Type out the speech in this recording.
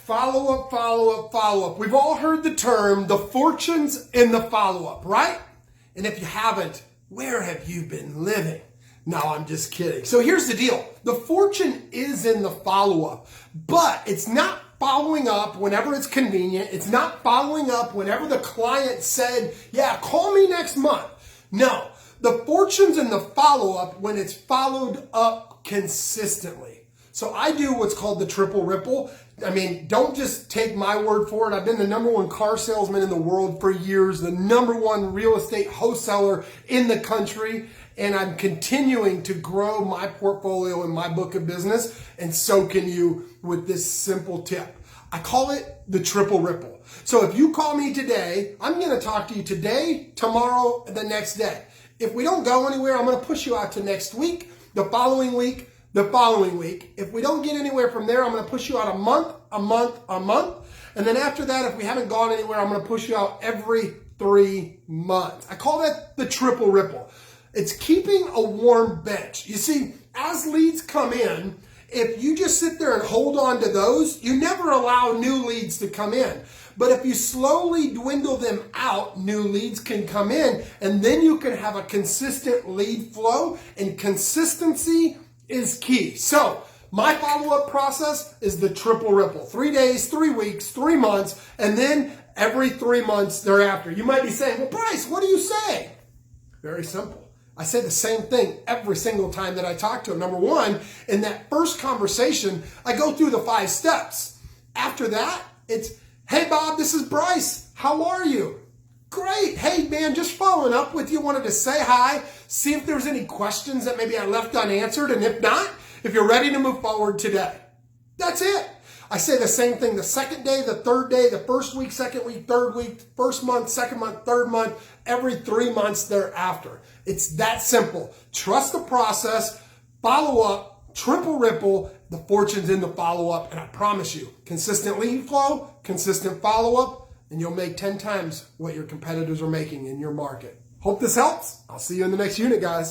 follow-up, follow-up, follow-up. We've all heard the term, the fortune's in the follow-up, right? And if you haven't, where have you been living? No, I'm just kidding. So here's the deal. The fortune is in the follow-up, but it's not following up whenever it's convenient. It's not following up whenever the client said, yeah, call me next month. No, the fortune's in the follow-up when it's followed up consistently. So I do what's called the triple ripple. I mean, don't just take my word for it. I've been the #1 car salesman in the world for years, the #1 real estate wholesaler in the country, and I'm continuing to grow my portfolio and my book of business, and so can you with this simple tip. I call it the triple ripple. So if you call me today, I'm going to talk to you today, tomorrow, and the next day. If we don't go anywhere, I'm going to push you out to next week, the following week, the following week. If we don't get anywhere from there, I'm going to push you out a month. And then after that, if we haven't gone anywhere, I'm going to push you out every 3 months. I call that the triple ripple. It's keeping a warm bench. You see, as leads come in, if you just sit there and hold on to those, you never allow new leads to come in. But if you slowly dwindle them out, new leads can come in, and then you can have a consistent lead flow, and consistency is key. So my follow-up process is the triple ripple. 3 days, 3 weeks, 3 months, and then every 3 months thereafter. You might be saying, well, Bryce, what do you say? Very simple. I say the same thing every single time that I talk to them. Number one, in that first conversation, I go through the 5 steps. After that, it's, hey, Bob, this is Bryce. How are you? Great. Hey, man, just following up with you. Wanted to say hi, see if there's any questions that maybe I left unanswered. And if not, if you're ready to move forward today. That's it. I say the same thing the second day, the third day, the first week, second week, third week, first month, second month, third month, every 3 months thereafter. It's that simple. Trust the process, follow up, triple ripple, the fortune's in the follow up, and I promise you, consistent lead flow, consistent follow up, and you'll make 10 times what your competitors are making in your market. Hope this helps. I'll see you in the next unit, guys.